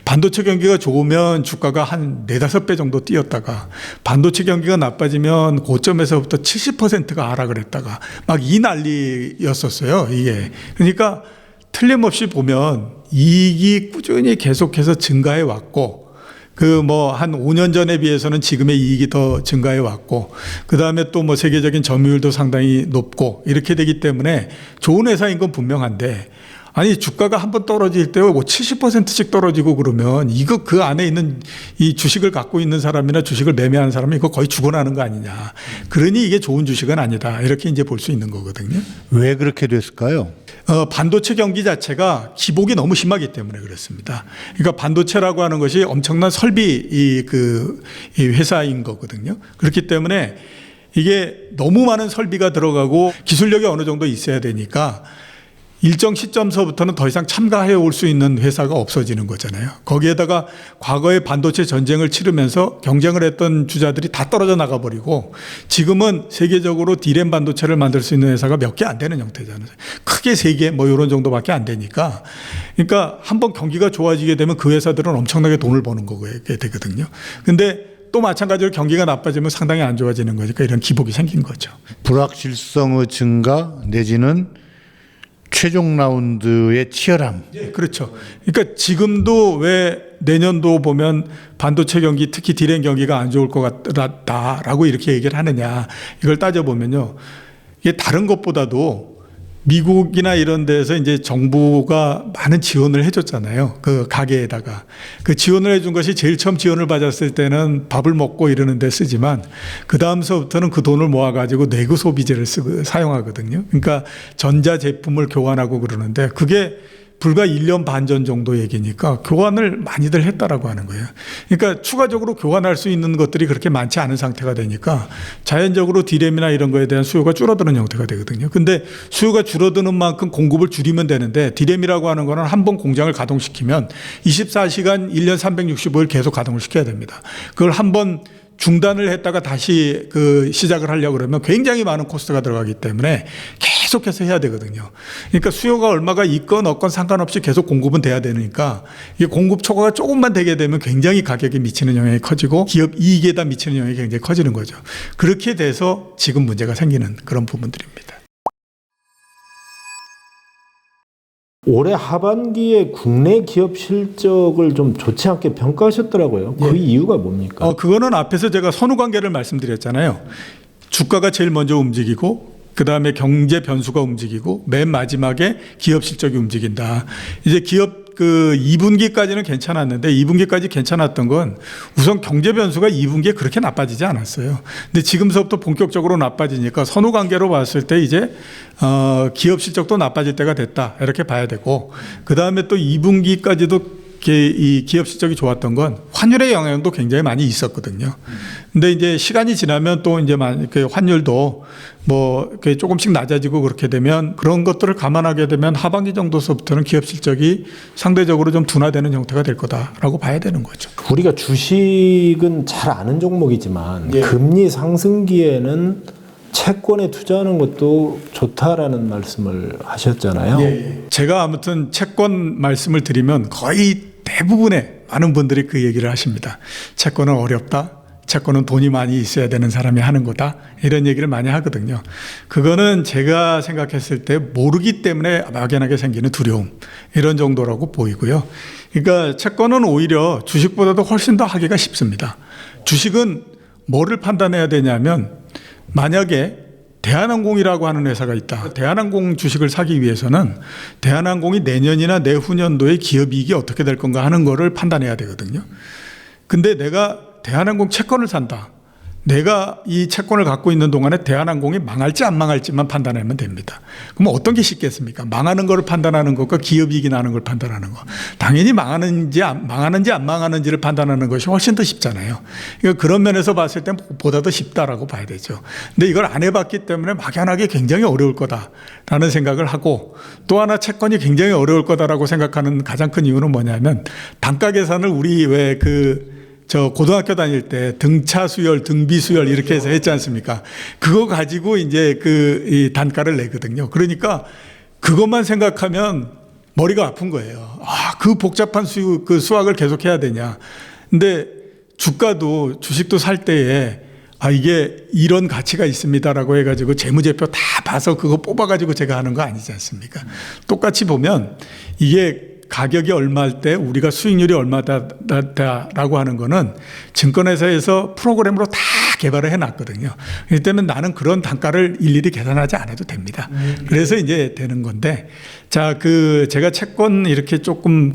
S3: 반도체 경기가 좋으면 주가가 한 4-5배 정도 뛰었다가 반도체 경기가 나빠지면 고점에서부터 70%가 하락을 했다가 막 이 난리였었어요. 이게. 그러니까 틀림없이 보면 이익이 꾸준히 계속해서 증가해 왔고 그 뭐 한 5년 전에 비해서는 지금의 이익이 더 증가해 왔고 그다음에 또 뭐 세계적인 점유율도 상당히 높고 이렇게 되기 때문에 좋은 회사인 건 분명한데 아니 주가가 한번 떨어질 때 뭐 70%씩 떨어지고 그러면 이거 그 안에 있는 이 주식을 갖고 있는 사람이나 주식을 매매하는 사람이 이거 거의 죽어나는 거 아니냐. 그러니 이게 좋은 주식은 아니다. 이렇게 이제 볼 수 있는 거거든요.
S2: 왜 그렇게 됐을까요?
S3: 반도체 경기 자체가 기복이 너무 심하기 때문에 그렇습니다. 그러니까 반도체라고 하는 것이 엄청난 설비 이 회사인 거거든요. 그렇기 때문에 이게 너무 많은 설비가 들어가고 기술력이 어느 정도 있어야 되니까 일정 시점서부터는 더 이상 참가해 올 수 있는 회사가 없어지는 거잖아요. 거기에다가 과거에 반도체 전쟁을 치르면서 경쟁을 했던 주자들이 다 떨어져 나가버리고 지금은 세계적으로 D램 반도체를 만들 수 있는 회사가 몇 개 안 되는 형태잖아요. 크게 3개 뭐 이런 정도밖에 안 되니까 그러니까 한번 경기가 좋아지게 되면 그 회사들은 엄청나게 돈을 버는 거게 되거든요. 근데 또 마찬가지로 경기가 나빠지면 상당히 안 좋아지는 거니까 이런 기복이 생긴 거죠.
S2: 불확실성의 증가 내지는 최종 라운드의 치열함.
S3: 예, 그렇죠. 그러니까 지금도 왜 내년도 보면 반도체 경기 특히 D램 경기가 안 좋을 것 같다라고 이렇게 얘기를 하느냐. 이걸 따져보면요. 이게 다른 것보다도 미국이나 이런 데서 이제 정부가 많은 지원을 해줬잖아요. 그 가게에다가. 그 지원을 해준 것이 제일 처음 지원을 받았을 때는 밥을 먹고 이러는 데 쓰지만 그 다음서부터는 그 돈을 모아가지고 내구 소비재를 사용하거든요. 그러니까 전자제품을 교환하고 그러는데 그게 불과 1년 반 전 정도 얘기니까 교환을 많이들 했다라고 하는 거예요. 그러니까 추가적으로 교환할 수 있는 것들이 그렇게 많지 않은 상태가 되니까 자연적으로 D램이나 이런 거에 대한 수요가 줄어드는 형태가 되거든요. 근데 수요가 줄어드는 만큼 공급을 줄이면 되는데 D램이라고 하는 거는 한 번 공장을 가동시키면 24시간 1년 365일 계속 가동을 시켜야 됩니다. 그걸 한번 중단을 했다가 다시 시작을 하려고 그러면 굉장히 많은 코스트가 들어가기 때문에 계속해서 해야 되거든요. 그러니까 수요가 얼마가 있건 없건 상관없이 계속 공급은 돼야 되니까 이게 공급 초과가 조금만 되게 되면 굉장히 가격에 미치는 영향이 커지고 기업 이익에다 미치는 영향이 굉장히 커지는 거죠. 그렇게 돼서 지금 문제가 생기는 그런 부분들입니다.
S1: 올해 하반기에 국내 기업 실적을 좀 좋지 않게 평가하셨더라고요. 그 이유가 뭡니까?
S3: 그거는 앞에서 제가 선후관계를 말씀드렸잖아요. 주가가 제일 먼저 움직이고 그다음에 경제 변수가 움직이고 맨 마지막에 기업 실적이 움직인다. 이제 기업 2분기까지는 괜찮았는데 2분기까지 괜찮았던 건 우선 경제 변수가 2분기에 그렇게 나빠지지 않았어요. 근데 지금서부터 본격적으로 나빠지니까 선후관계로 봤을 때 이제 기업 실적도 나빠질 때가 됐다. 이렇게 봐야 되고 그다음에 또 2분기까지도 이 기업 실적이 좋았던 건 환율의 영향도 굉장히 많이 있었거든요. 근데 이제 시간이 지나면 또 이제 그 환율도 뭐 조금씩 낮아지고 그렇게 되면 그런 것들을 감안하게 되면 하반기 정도서부터는 기업 실적이 상대적으로 좀 둔화되는 형태가 될 거다라고 봐야 되는 거죠.
S1: 우리가 주식은 잘 아는 종목이지만 금리 상승기에는 채권에 투자하는 것도 좋다라는 말씀을 하셨잖아요.
S3: 제가 아무튼 채권 말씀을 드리면 거의 대부분의 많은 분들이 그 얘기를 하십니다. 채권은 어렵다. 채권은 돈이 많이 있어야 되는 사람이 하는 거다. 이런 얘기를 많이 하거든요. 그거는 제가 생각했을 때 모르기 때문에 막연하게 생기는 두려움. 이런 정도라고 보이고요. 그러니까 채권은 오히려 주식보다도 훨씬 더 하기가 쉽습니다. 주식은 뭐를 판단해야 되냐면 만약에 대한항공이라고 하는 회사가 있다. 대한항공 주식을 사기 위해서는 대한항공이 내년이나 내후년도에 기업이익이 어떻게 될 건가 하는 거를 판단해야 되거든요. 근데 내가 대한항공 채권을 산다. 내가 이 채권을 갖고 있는 동안에 대한항공이 망할지 안 망할지만 판단하면 됩니다. 그럼 어떤 게 쉽겠습니까? 망하는 걸 판단하는 것과 기업이익이 나는 걸 판단하는 거. 당연히 망하는지 안 망하는지를 판단하는 것이 훨씬 더 쉽잖아요. 그러니까 그런 면에서 봤을 때 보다 더 쉽다라고 봐야 되죠. 근데 이걸 안 해봤기 때문에 막연하게 굉장히 어려울 거다라는 생각을 하고, 또 하나 채권이 굉장히 어려울 거다라고 생각하는 가장 큰 이유는 뭐냐면, 단가 계산을 우리 왜 저 고등학교 다닐 때 등차 수열, 등비 수열 이렇게 해서 했지 않습니까? 그거 가지고 이제 이 단가를 내거든요. 그러니까 그것만 생각하면 머리가 아픈 거예요. 그 복잡한 수학을 계속 해야 되냐. 근데 주가도 주식도 살 때에 이게 이런 가치가 있습니다라고 해가지고 재무제표 다 봐서 그거 뽑아가지고 제가 하는 거 아니지 않습니까? 똑같이 보면 이게 가격이 얼마일 때 우리가 수익률이 얼마다라고 하는 거는 증권회사에서 프로그램으로 다 개발을 해놨거든요. 그렇기 때문에 나는 그런 단가를 일일이 계산하지 않아도 됩니다. 그래서 이제 되는 건데, 자, 제가 채권 이렇게 조금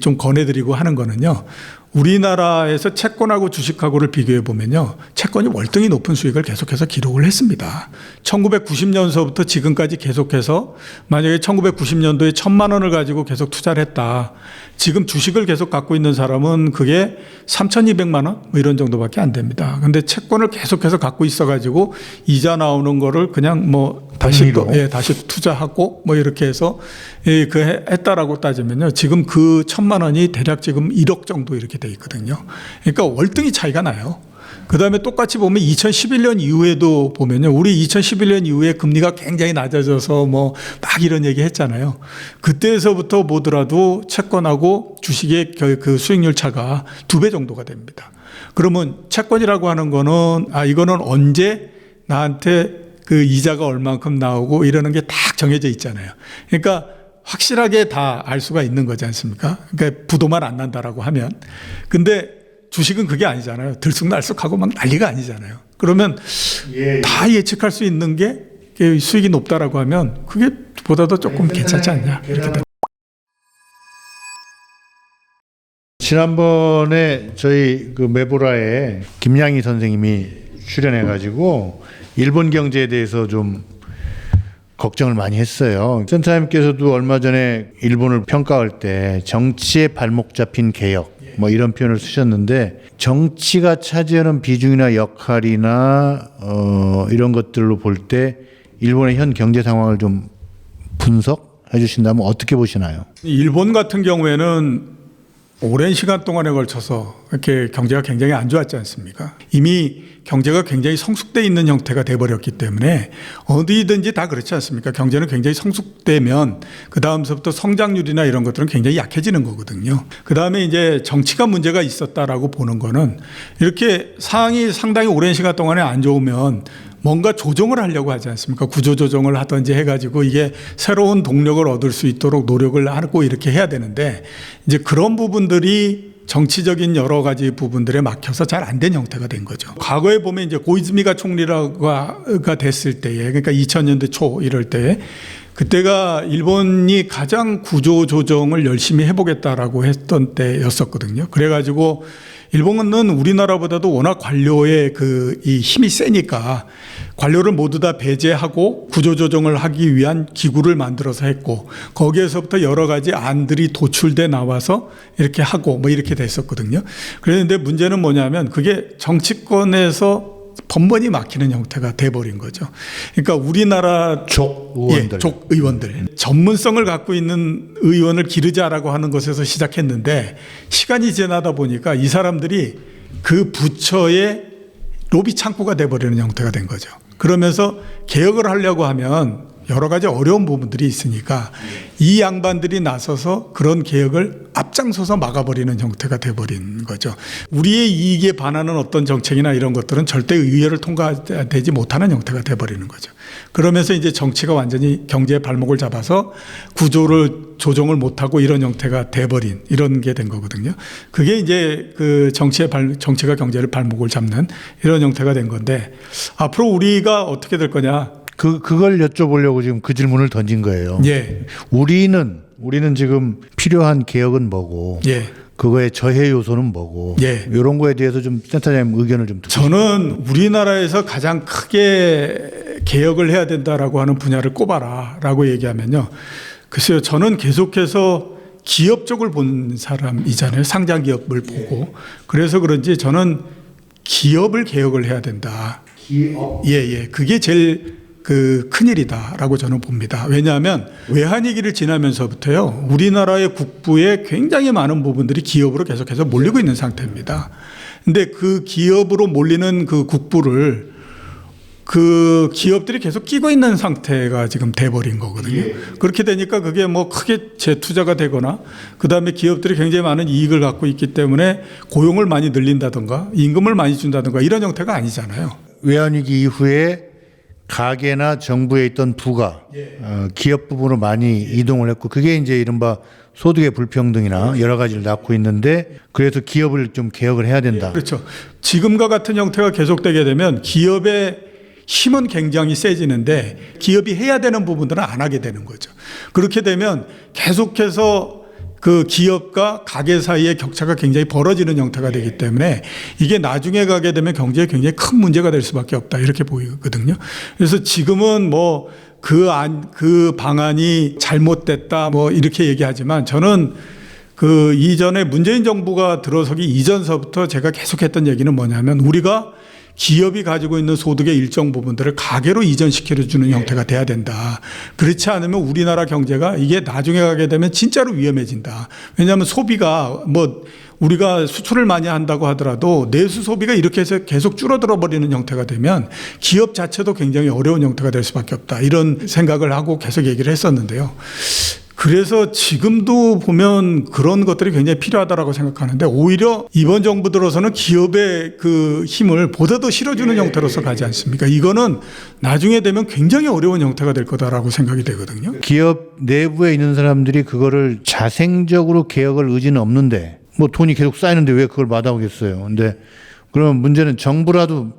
S3: 좀 권해드리고 하는 거는요. 우리나라에서 채권하고 주식하고를 비교해 보면요, 채권이 월등히 높은 수익을 계속해서 기록을 했습니다. 1990년서부터 지금까지 계속해서 만약에 1990년도에 1,000만 원을 가지고 계속 투자를 했다. 지금 주식을 계속 갖고 있는 사람은 그게 3,200만 원 뭐 이런 정도밖에 안 됩니다. 근데 채권을 계속해서 갖고 있어가지고 이자 나오는 거를 그냥 다시 투자하고 이렇게 해서 했다라고 따지면요, 지금 그 1,000만 원이 대략 지금 1억 정도 이렇게 돼 있거든요. 그러니까 월등히 차이가 나요. 그 다음에 똑같이 보면 2011년 이후에도 보면요, 우리 2011년 이후에 금리가 굉장히 낮아져서 막 이런 얘기 했잖아요. 그때에서부터 보더라도 채권하고 주식의 그 수익률 차가 2배 정도가 됩니다. 그러면 채권이라고 하는 거는 이거는 언제 나한테 그 이자가 얼만큼 나오고 이러는 게 딱 정해져 있잖아요. 그러니까 확실하게 다 알 수가 있는 거지 않습니까? 그러니까 부도만 안 난다라고 하면. 근데 주식은 그게 아니잖아요. 들쑥날쑥하고 막 난리가 아니잖아요. 그러면 다 예측할 수 있는 게 수익이 높다라고 하면 그게 보다도 조금 괜찮지 않냐. 이렇게.
S2: 지난번에 저희 메보라에 김양희 선생님이 출연해가지고 일본 경제에 대해서 좀 걱정을 많이 했어요. 센터장님께서도 얼마 전에 일본을 평가할 때 정치에 발목 잡힌 개혁 이런 표현을 쓰셨는데, 정치가 차지하는 비중이나 역할이나 이런 것들로 볼 때 일본의 현 경제 상황을 좀 분석해 주신다면 어떻게 보시나요?
S3: 일본 같은 경우에는 오랜 시간 동안에 걸쳐서 이렇게 경제가 굉장히 안 좋았지 않습니까? 이미 경제가 굉장히 성숙돼 있는 형태가 돼버렸기 때문에 어디든지 다 그렇지 않습니까? 경제는 굉장히 성숙되면 그 다음서부터 성장률이나 이런 것들은 굉장히 약해지는 거거든요. 그 다음에 이제 정치가 문제가 있었다라고 보는 거는, 이렇게 상황이 상당히 오랜 시간 동안에 안 좋으면 뭔가 조정을 하려고 하지 않습니까? 구조 조정을 하든지 해가지고 이게 새로운 동력을 얻을 수 있도록 노력을 하고 이렇게 해야 되는데, 이제 그런 부분들이 정치적인 여러 가지 부분들에 막혀서 잘 안 된 형태가 된 거죠. 과거에 보면 이제 고이즈미가 총리가 됐을 때에, 그러니까 2000년대 초 이럴 때, 그때가 일본이 가장 구조 조정을 열심히 해보겠다라고 했던 때였었거든요. 그래가지고 일본은 우리나라보다도 워낙 관료의 이 힘이 세니까 관료를 모두 다 배제하고 구조조정을 하기 위한 기구를 만들어서 했고, 거기에서부터 여러 가지 안들이 도출돼 나와서 이렇게 하고 이렇게 됐었거든요. 그런데 문제는 뭐냐면 그게 정치권에서 번번이 막히는 형태가 돼버린 거죠. 그러니까 우리나라 족 의원들 전문성을 갖고 있는 의원을 기르자라고 하는 것에서 시작했는데, 시간이 지나다 보니까 이 사람들이 그 부처의 로비 창구가 돼버리는 형태가 된 거죠. 그러면서 개혁을 하려고 하면 여러 가지 어려운 부분들이 있으니까 이 양반들이 나서서 그런 개혁을 앞장서서 막아버리는 형태가 돼버린 거죠. 우리의 이익에 반하는 어떤 정책이나 이런 것들은 절대 의회를 통과되지 못하는 형태가 돼버리는 거죠. 그러면서 이제 정치가 완전히 경제의 발목을 잡아서 구조를 조정을 못하고 이런 형태가 돼버린 이런 게 된 거거든요. 그게 이제 그 정치가 경제를 발목을 잡는 이런 형태가 된 건데 앞으로 우리가 어떻게 될 거냐.
S2: 그걸 여쭤보려고 지금 그 질문을 던진 거예요.
S3: 예.
S2: 우리는 지금 필요한 개혁은 뭐고,
S3: 예.
S2: 그거의 저해 요소는 뭐고,
S3: 예.
S2: 이런 거에 대해서 좀 센터장님 의견을 좀 듣고
S3: 저는 우리나라에서 가장 크게 개혁을 해야 된다라고 하는 분야를 꼽아라라고 얘기하면요. 글쎄요, 저는 계속해서 기업 쪽을 본 사람이잖아요. 상장 기업을 보고. 그래서 그런지 저는 기업을 개혁을 해야 된다. 예. 그게 제일 큰일이다라고 저는 봅니다. 왜냐하면 외환위기를 지나면서부터요, 우리나라의 국부에 굉장히 많은 부분들이 기업으로 계속해서 몰리고 있는 상태입니다. 근데 그 기업으로 몰리는 그 국부를 그 기업들이 계속 끼고 있는 상태가 지금 돼버린 거거든요. 그렇게 되니까 그게 뭐 크게 재투자가 되거나 그 다음에 기업들이 굉장히 많은 이익을 갖고 있기 때문에 고용을 많이 늘린다든가 임금을 많이 준다든가 이런 형태가 아니잖아요.
S2: 외환위기 이후에 가계나 정부에 있던 부가 기업 부분으로 많이 이동을 했고, 그게 이제 이른바 소득의 불평등이나 여러 가지를 낳고 있는데, 그래서 기업을 좀 개혁을 해야 된다.
S3: 그렇죠. 지금과 같은 형태가 계속되게 되면 기업의 힘은 굉장히 세지는데 기업이 해야 되는 부분들은 안 하게 되는 거죠. 그렇게 되면 계속해서 그 기업과 가게 사이의 격차가 굉장히 벌어지는 형태가 되기 때문에 이게 나중에 가게 되면 경제에 굉장히 큰 문제가 될 수밖에 없다, 이렇게 보이거든요. 그래서 지금은 뭐 그 방안이 잘못됐다 뭐 이렇게 얘기하지만, 저는 그 이전에 문재인 정부가 들어서기 이전서부터 제가 계속했던 얘기는 뭐냐면, 우리가 기업이 가지고 있는 소득의 일정 부분들을 가계로 이전시켜주는 형태가 돼야 된다. 그렇지 않으면 우리나라 경제가 이게 나중에 가게 되면 진짜로 위험해진다. 왜냐하면 소비가 뭐 우리가 수출을 많이 한다고 하더라도 내수 소비가 이렇게 해서 계속 줄어들어 버리는 형태가 되면 기업 자체도 굉장히 어려운 형태가 될 수밖에 없다, 이런 생각을 하고 계속 얘기를 했었는데요. 그래서 지금도 보면 그런 것들이 굉장히 필요하다라고 생각하는데, 오히려 이번 정부 들어서는 기업의 그 힘을 보다 더 실어주는 형태로서 가지 않습니까? 이거는 나중에 되면 굉장히 어려운 형태가 될 거다라고 생각이 되거든요.
S2: 기업 내부에 있는 사람들이 그거를 자생적으로 개혁을 의지는 없는데, 뭐 돈이 계속 쌓이는데 왜 그걸 마다하겠어요. 근데 그러면 문제는 정부라도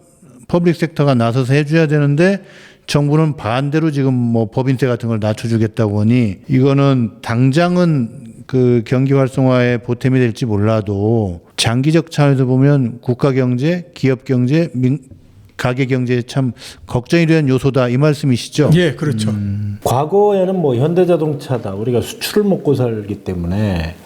S2: 퍼블릭 섹터가 나서서 해줘야 되는데, 정부는 반대로 지금 뭐 법인세 같은 걸 낮춰주겠다고 하니, 이거는 당장은 그 경기 활성화에 보탬이 될지 몰라도 장기적 차원에서 보면 국가 경제, 기업 경제, 가계 경제에 참 걱정이 되는 요소다, 이 말씀이시죠?
S3: 예, 그렇죠.
S1: 과거에는 뭐 현대자동차다, 우리가 수출을 먹고 살기 때문에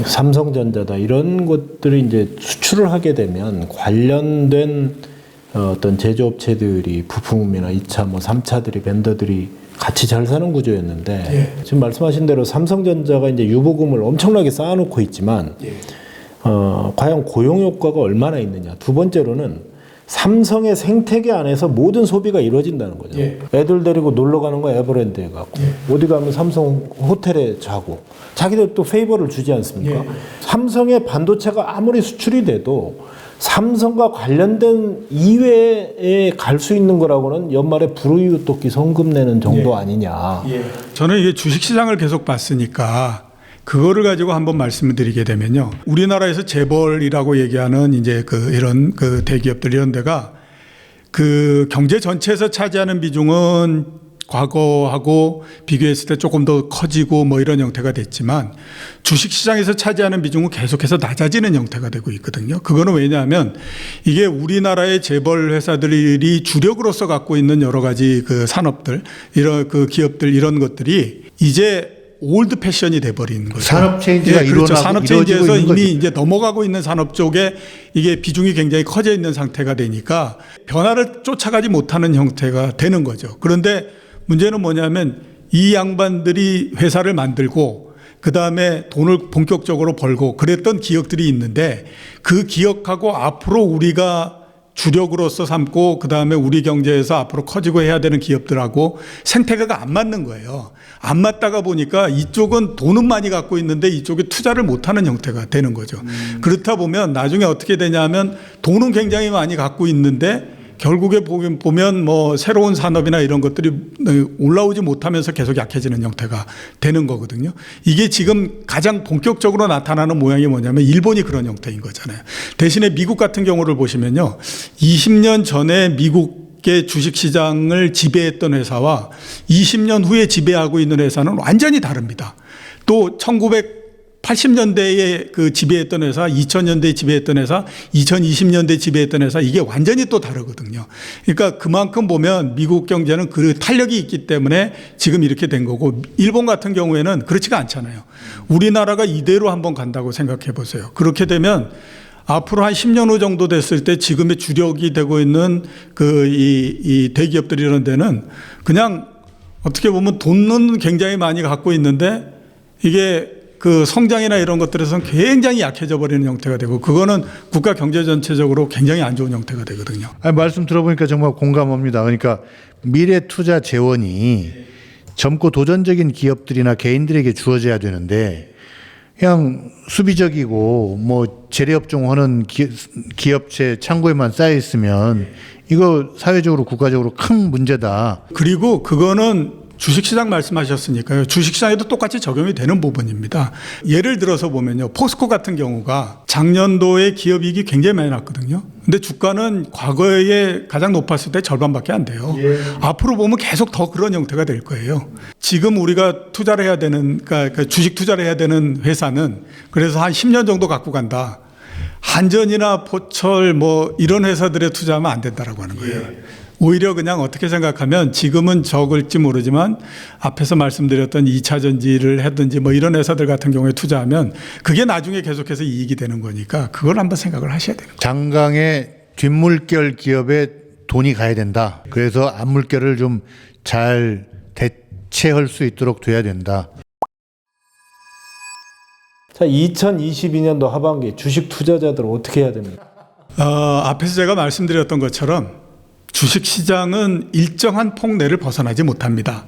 S1: 삼성전자다, 이런 것들이 이제 수출을 하게 되면 관련된 어떤 제조업체들이 부품이나 2차, 뭐 3차들이, 벤더들이 같이 잘 사는 구조였는데, 지금 말씀하신 대로 삼성전자가 이제 유보금을 엄청나게 쌓아놓고 있지만, 과연 고용 효과가 얼마나 있느냐. 두 번째로는 삼성의 생태계 안에서 모든 소비가 이루어진다는 거죠. 애들 데리고 놀러 가는 거 에버랜드에 가고, 어디 가면 삼성 호텔에 자고, 자기들 또 페이버를 주지 않습니까? 삼성의 반도체가 아무리 수출이 돼도 삼성과 관련된 이외에 갈 수 있는 거라고는 연말에 불우이웃돕기 성금 내는 정도 아니냐.
S3: 저는 이게 주식시장을 계속 봤으니까 그거를 가지고 한번 말씀을 드리게 되면요. 우리나라에서 재벌이라고 얘기하는 이제 이런 대기업들, 이런 데가 그 경제 전체에서 차지하는 비중은 과거하고 비교했을 때 조금 더 커지고 뭐 이런 형태가 됐지만, 주식시장에서 차지하는 비중은 계속해서 낮아지는 형태가 되고 있거든요. 그거는 왜냐하면 이게 우리나라의 재벌 회사들이 주력으로서 갖고 있는 여러 가지 그 산업들, 이런 그 기업들, 이런 것들이 이제 올드 패션이 돼버린 거죠.
S2: 산업 체인지가
S3: 그렇죠. 산업 체인지에서 이미
S2: 거죠.
S3: 이제 넘어가고 있는 산업 쪽에 이게 비중이 굉장히 커져 있는 상태가 되니까 변화를 쫓아가지 못하는 형태가 되는 거죠. 그런데 문제는 뭐냐면 이 양반들이 회사를 만들고 그 다음에 돈을 본격적으로 벌고 그랬던 기업들이 있는데, 그 기업하고 앞으로 우리가 주력으로서 삼고 그다음에 우리 경제에서 앞으로 커지고 해야 되는 기업들하고 생태계가 안 맞는 거예요. 안 맞다가 보니까 이쪽은 돈은 많이 갖고 있는데 이쪽에 투자를 못하는 형태가 되는 거죠. 그렇다 보면 나중에 어떻게 되냐면 돈은 굉장히 많이 갖고 있는데 결국에 보면 뭐 새로운 산업이나 이런 것들이 올라오지 못하면서 계속 약해지는 형태가 되는 거거든요. 이게 지금 가장 본격적으로 나타나는 모양이 뭐냐면 일본이 그런 형태인 거잖아요. 대신에 미국 같은 경우를 보시면요. 20년 전에 미국의 주식시장을 지배했던 회사와 20년 후에 지배하고 있는 회사는 완전히 다릅니다. 또 1980년대에 그 지배했던 회사, 2000년대에 지배했던 회사, 2020년대에 지배했던 회사, 이게 완전히 또 다르거든요. 그러니까 그만큼 보면 미국 경제는 그 탄력이 있기 때문에 지금 이렇게 된 거고, 일본 같은 경우에는 그렇지가 않잖아요. 우리나라가 이대로 한번 간다고 생각해 보세요. 그렇게 되면 앞으로 한 10년 후 정도 됐을 때 지금의 주력이 되고 있는 이 대기업들 이런 데는 그냥 어떻게 보면 돈은 굉장히 많이 갖고 있는데 이게 그 성장이나 이런 것들에서는 굉장히 약해져 버리는 형태가 되고, 그거는 국가 경제 전체적으로 굉장히 안 좋은 형태가 되거든요.
S2: 아니, 말씀 들어보니까 정말 공감합니다. 그러니까 미래 투자 재원이 젊고 도전적인 기업들이나 개인들에게 주어져야 되는데 그냥 수비적이고 뭐 재래업종 하는 기업체 창고에만 쌓여 있으면 이거 사회적으로 국가적으로 큰 문제다.
S3: 그리고 그거는 주식시장 말씀하셨으니까요. 주식시장에도 똑같이 적용이 되는 부분입니다. 예를 들어서 보면요. 포스코 같은 경우가 작년도에 기업이익이 굉장히 많이 났거든요. 근데 주가는 과거에 가장 높았을 때 절반밖에 안 돼요. 앞으로 보면 계속 더 그런 형태가 될 거예요. 지금 우리가 투자를 해야 되는, 그러니까 주식 투자를 해야 되는 회사는 그래서 한 10년 정도 갖고 간다. 한전이나 포철 뭐 이런 회사들에 투자하면 안 된다라고 하는 거예요. 오히려 그냥 어떻게 생각하면 지금은 적을지 모르지만 앞에서 말씀드렸던 2차 전지를 하든지 뭐 이런 회사들 같은 경우에 투자하면 그게 나중에 계속해서 이익이 되는 거니까 그걸 한번 생각을 하셔야 되는 거예요.
S2: 장강의 뒷물결 기업에 돈이 가야 된다. 그래서 앞물결을 좀 잘 대체할 수 있도록 돼야 된다.
S1: 자, 2022년도 하반기 주식 투자자들은 어떻게 해야 됩니까?
S3: 앞에서 제가 말씀드렸던 것처럼 주식시장은 일정한 폭내를 벗어나지 못합니다.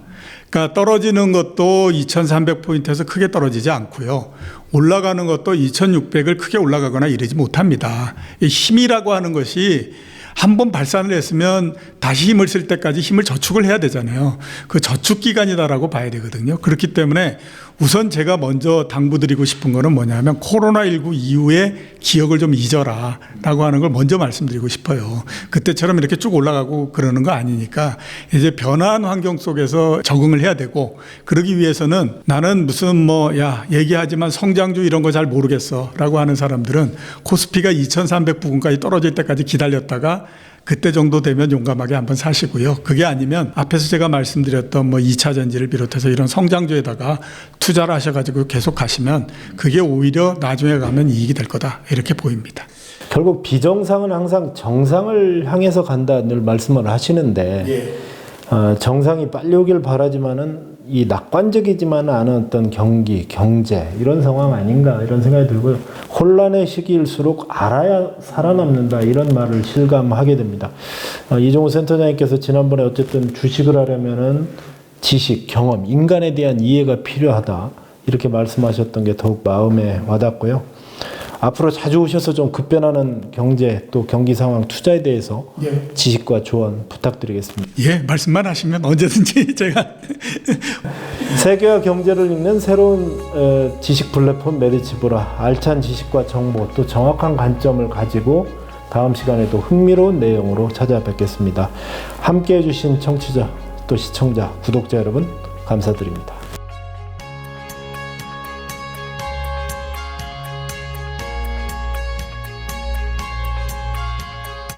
S3: 그러니까 떨어지는 것도 2300포인트에서 크게 떨어지지 않고요. 올라가는 것도 2600을 크게 올라가거나 이러지 못합니다. 이 힘이라고 하는 것이 한번 발산을 했으면 다시 힘을 쓸 때까지 힘을 저축을 해야 되잖아요. 그 저축 기간이다라고 봐야 되거든요. 그렇기 때문에 우선 제가 먼저 당부드리고 싶은 거는 뭐냐면 코로나19 이후에 기억을 좀 잊어라 라고 하는 걸 먼저 말씀드리고 싶어요. 그때처럼 이렇게 쭉 올라가고 그러는 거 아니니까 이제 변화한 환경 속에서 적응을 해야 되고, 그러기 위해서는 나는 무슨 뭐 얘기하지만 성장주 이런 거 잘 모르겠어 라고 하는 사람들은 코스피가 2300 부근까지 떨어질 때까지 기다렸다가 그때 정도 되면 용감하게 한번 사시고요. 그게 아니면 앞에서 제가 말씀드렸던 뭐 2차 전지를 비롯해서 이런 성장주에다가 투자를 하셔가지고 계속 가시면 그게 오히려 나중에 가면 이익이 될 거다, 이렇게 보입니다.
S1: 결국 비정상은 항상 정상을 향해서 간다 늘 말씀을 하시는데 정상이 빨리 오길 바라지만은 이 낙관적이지만 않은 어떤 경기, 경제 이런 상황 아닌가 이런 생각이 들고요. 혼란의 시기일수록 알아야 살아남는다 이런 말을 실감하게 됩니다. 이종우 센터장님께서 지난번에 어쨌든 주식을 하려면은 지식, 경험, 인간에 대한 이해가 필요하다 이렇게 말씀하셨던 게 더욱 마음에 와닿고요. 앞으로 자주 오셔서 좀 급변하는 경제 또 경기 상황 투자에 대해서 지식과 조언 부탁드리겠습니다.
S3: 예, 말씀만 하시면 언제든지 제가
S1: 세계와 경제를 읽는 새로운 지식 플랫폼 메리츠보라, 알찬 지식과 정보 또 정확한 관점을 가지고 다음 시간에도 흥미로운 내용으로 찾아뵙겠습니다. 함께해 주신 청취자 또 시청자, 구독자 여러분 감사드립니다.